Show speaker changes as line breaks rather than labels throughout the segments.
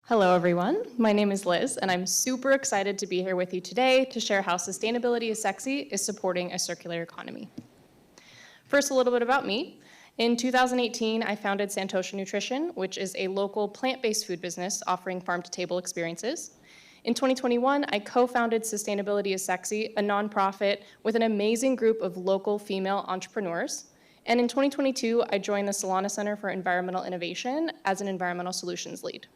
Hello, everyone. My name is Liz, and I'm super excited to be here with you today to share how Sustainability is Sexy is supporting a circular economy. First, a little bit about me. In 2018, I founded Santosha Nutrition, which is a local plant-based food business offering farm-to-table experiences. In 2021, I co-founded Sustainability is Sexy, a nonprofit with an amazing group of local female entrepreneurs. And in 2022, I joined the Solana Center for Environmental Innovation as an environmental solutions lead.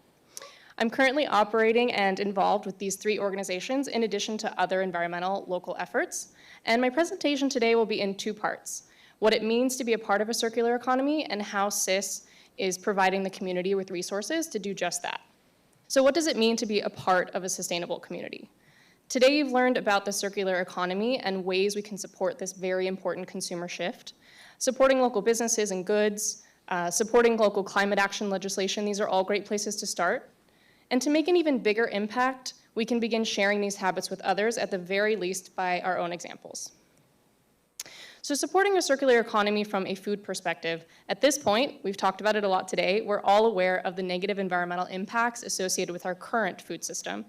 I'm currently operating and involved with these three organizations in addition to other environmental local efforts. And my presentation today will be in two parts: what it means to be a part of a circular economy and how SIS is providing the community with resources to do just that. So what does it mean to be a part of a sustainable community? Today you've learned about the circular economy and ways we can support this very important consumer shift. Supporting local businesses and goods, supporting local climate action legislation, these are all great places to start. And to make an even bigger impact, we can begin sharing these habits with others, at the very least by our own examples. So supporting a circular economy from a food perspective, at this point, we've talked about it a lot today, we're all aware of the negative environmental impacts associated with our current food system,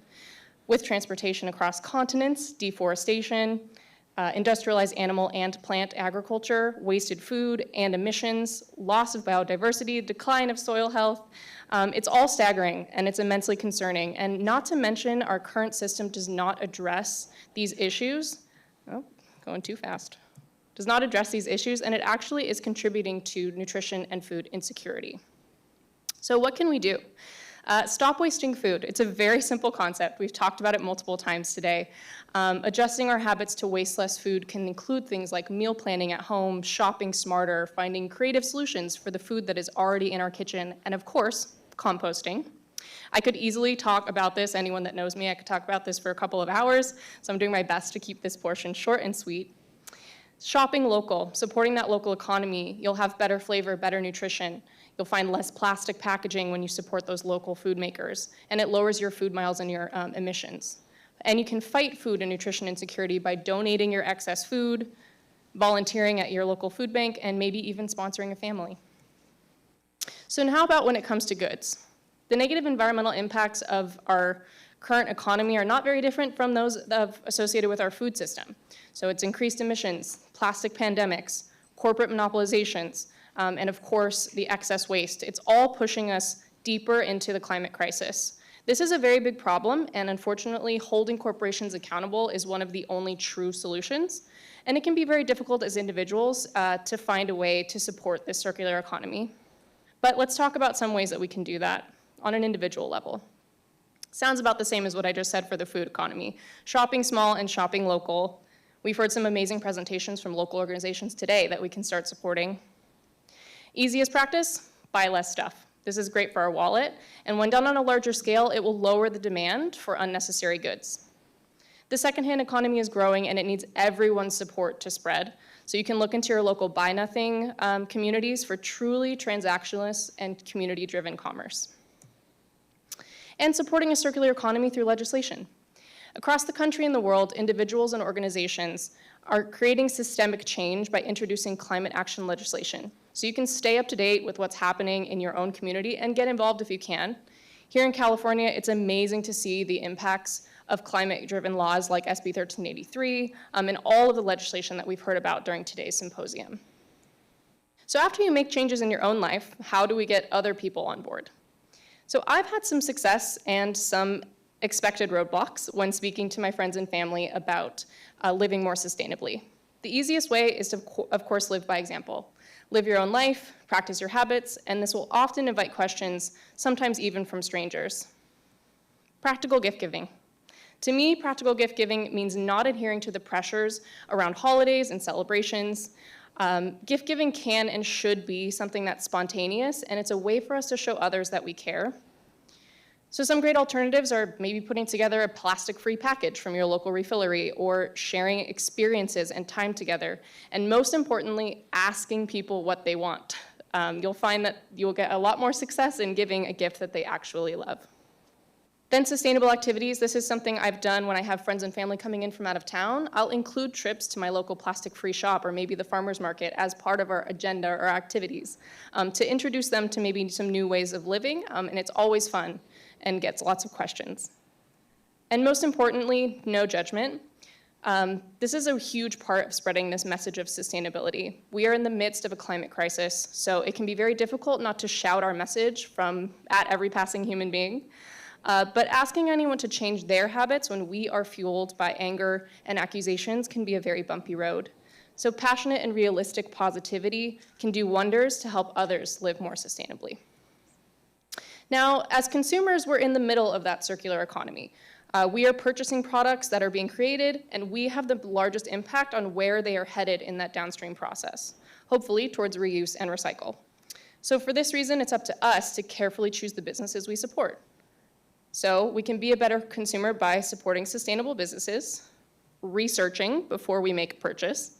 with transportation across continents, deforestation, industrialized animal and plant agriculture, wasted food and emissions, loss of biodiversity, decline of soil health. It's all staggering and it's immensely concerning. And not to mention, our current system does not address these issues. Oh, going too fast. Does not address these issues, and it actually is contributing to nutrition and food insecurity. So what can we do? Stop wasting food. It's a very simple concept. We've talked about it multiple times today. Adjusting our habits to waste less food can include things like meal planning at home, shopping smarter, finding creative solutions for the food that is already in our kitchen, and of course, composting. I could easily talk about this. Anyone that knows me, I could talk about this for a couple of hours, so I'm doing my best to keep this portion short and sweet. Shopping local, supporting that local economy. You'll have better flavor, better nutrition. You'll find less plastic packaging when you support those local food makers, and it lowers your food miles and your emissions. And you can fight food and nutrition insecurity by donating your excess food, volunteering at your local food bank, and maybe even sponsoring a family. So now how about when it comes to goods? The negative environmental impacts of our current economy are not very different from those associated with our food system. So it's increased emissions, plastic pandemics, corporate monopolizations, and of course, the excess waste. It's all pushing us deeper into the climate crisis. This is a very big problem, and unfortunately, holding corporations accountable is one of the only true solutions. And it can be very difficult as individuals to find a way to support this circular economy. But let's talk about some ways that we can do that on an individual level. Sounds about the same as what I just said for the food economy. Shopping small and shopping local. We've heard some amazing presentations from local organizations today that we can start supporting. Easiest practice, buy less stuff. This is great for our wallet, and when done on a larger scale, it will lower the demand for unnecessary goods. The secondhand economy is growing, and it needs everyone's support to spread. So you can look into your local buy nothing communities for truly transactionless and community-driven commerce. And supporting a circular economy through legislation. Across the country and the world, individuals and organizations are creating systemic change by introducing climate action legislation. So you can stay up to date with what's happening in your own community and get involved if you can. Here in California, it's amazing to see the impacts of climate-driven laws like SB 1383 and all of the legislation that we've heard about during today's symposium. So after you make changes in your own life, how do we get other people on board? So I've had some success and some expected roadblocks when speaking to my friends and family about living more sustainably. The easiest way is to, of course, live by example. Live your own life, practice your habits, and this will often invite questions, sometimes even from strangers. Practical gift giving. To me, practical gift giving means not adhering to the pressures around holidays and celebrations. Gift giving can and should be something that's spontaneous, and it's a way for us to show others that we care. So some great alternatives are maybe putting together a plastic-free package from your local refillery, or sharing experiences and time together, and most importantly, asking people what they want. You'll find that you'll get a lot more success in giving a gift that they actually love. Then sustainable activities. This is something I've done when I have friends and family coming in from out of town. I'll include trips to my local plastic-free shop or maybe the farmer's market as part of our agenda or activities to introduce them to maybe some new ways of living, and it's always fun and gets lots of questions. And most importantly, no judgment. This is a huge part of spreading this message of sustainability. We are in the midst of a climate crisis, so it can be very difficult not to shout our message at every passing human being. But asking anyone to change their habits when we are fueled by anger and accusations can be a very bumpy road. So passionate and realistic positivity can do wonders to help others live more sustainably. Now, as consumers, we're in the middle of that circular economy. We are purchasing products that are being created, and we have the largest impact on where they are headed in that downstream process, hopefully towards reuse and recycle. So for this reason, it's up to us to carefully choose the businesses we support. So we can be a better consumer by supporting sustainable businesses, researching before we make a purchase,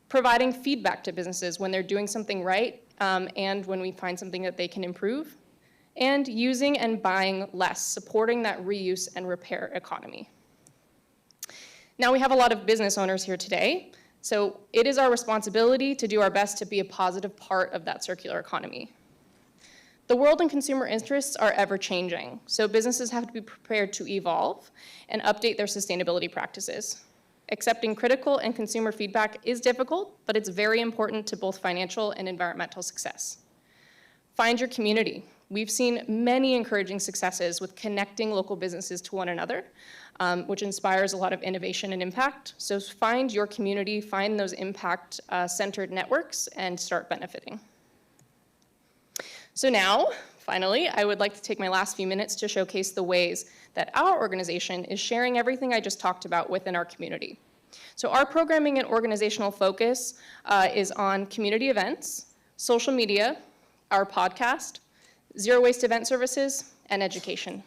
providing feedback to businesses when they're doing something right and when we find something that they can improve, and using and buying less, supporting that reuse and repair economy. Now we have a lot of business owners here today, so it is our responsibility to do our best to be a positive part of that circular economy. The world and consumer interests are ever changing, so businesses have to be prepared to evolve and update their sustainability practices. Accepting critical and consumer feedback is difficult, but it's very important to both financial and environmental success. Find your community. We've seen many encouraging successes with connecting local businesses to one another, which inspires a lot of innovation and impact. So find your community, find those impact-centered networks, and start benefiting. So now, finally, I would like to take my last few minutes to showcase the ways that our organization is sharing everything I just talked about within our community. So our programming and organizational focus is on community events, social media, our podcast, zero waste event services, and education.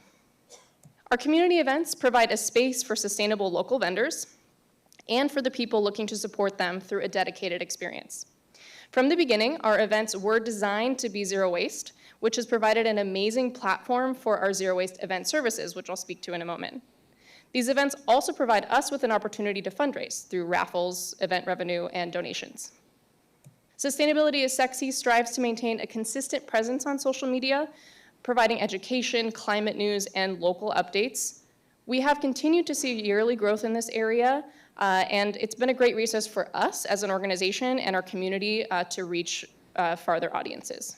Our community events provide a space for sustainable local vendors and for the people looking to support them through a dedicated experience. From the beginning, our events were designed to be zero waste, which has provided an amazing platform for our zero waste event services, which I'll speak to in a moment. These events also provide us with an opportunity to fundraise through raffles, event revenue, and donations. Sustainability is Sexy strives to maintain a consistent presence on social media, providing education, climate news, and local updates. We have continued to see yearly growth in this area, and it's been a great resource for us as an organization and our community to reach farther audiences.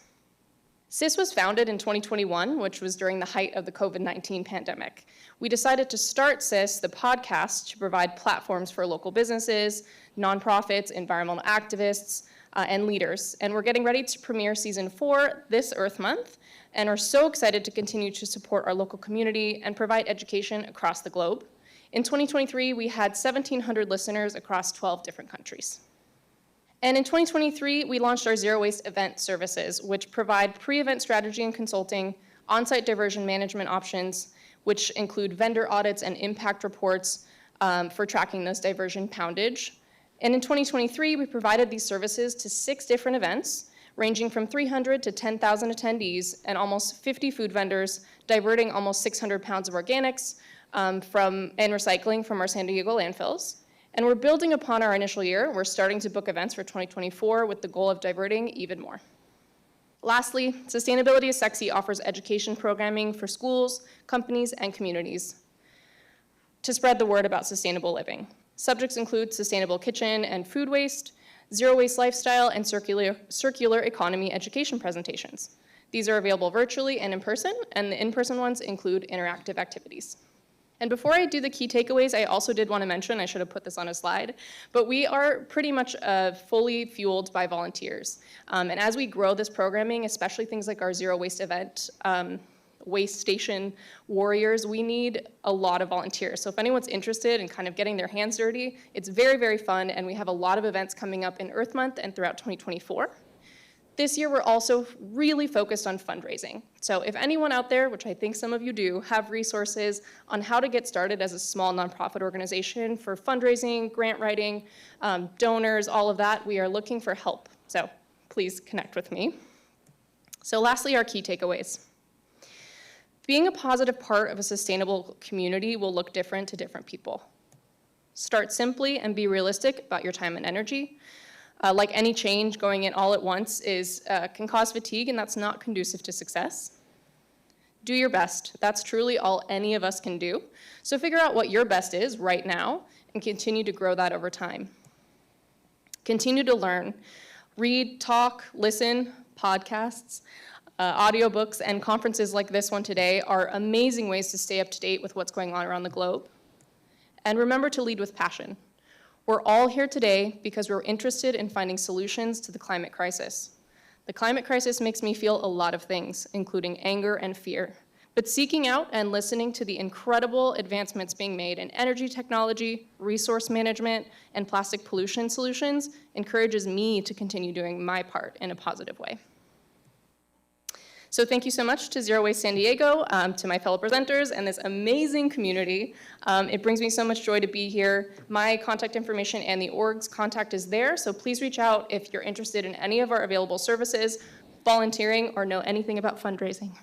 SIS was founded in 2021, which was during the height of the COVID-19 pandemic. We decided to start SIS, the podcast, to provide platforms for local businesses, nonprofits, environmental activists, and leaders. And we're getting ready to premiere season 4 this Earth Month, and are so excited to continue to support our local community and provide education across the globe. In 2023, we had 1,700 listeners across 12 different countries. And in 2023, we launched our zero waste event services, which provide pre-event strategy and consulting, on-site diversion management options, which include vendor audits and impact reports for tracking those diversion poundage. And in 2023, we provided these services to 6 different events, ranging from 300 to 10,000 attendees and almost 50 food vendors, diverting almost 600 pounds of organics and recycling from our San Diego landfills. And we're building upon our initial year. We're starting to book events for 2024 with the goal of diverting even more. Lastly, Sustainability is Sexy offers education programming for schools, companies, and communities to spread the word about sustainable living. Subjects include sustainable kitchen and food waste, zero waste lifestyle, and circular economy education presentations. These are available virtually and in person, and the in-person ones include interactive activities. And before I do the key takeaways, I also did want to mention, I should have put this on a slide, but we are pretty much fully fueled by volunteers. And as we grow this programming, especially things like our zero waste event, waste station warriors, we need a lot of volunteers. So if anyone's interested in kind of getting their hands dirty, it's very, very fun, and we have a lot of events coming up in Earth Month and throughout 2024. This year, we're also really focused on fundraising. So if anyone out there, which I think some of you do, have resources on how to get started as a small nonprofit organization for fundraising, grant writing, donors, all of that, we are looking for help. So please connect with me. So lastly, our key takeaways. Being a positive part of a sustainable community will look different to different people. Start simply and be realistic about your time and energy. Like any change, going in all at once can cause fatigue, and that's not conducive to success. Do your best. That's truly all any of us can do. So figure out what your best is right now and continue to grow that over time. Continue to learn. Read, talk, listen, podcasts, audiobooks, and conferences like this one today are amazing ways to stay up to date with what's going on around the globe. And remember to lead with passion. We're all here today because we're interested in finding solutions to the climate crisis. The climate crisis makes me feel a lot of things, including anger and fear. But seeking out and listening to the incredible advancements being made in energy technology, resource management, and plastic pollution solutions encourages me to continue doing my part in a positive way. So thank you so much to Zero Waste San Diego, to my fellow presenters, and this amazing community. It brings me so much joy to be here. My contact information and the org's contact is there, so please reach out if you're interested in any of our available services, volunteering, or know anything about fundraising.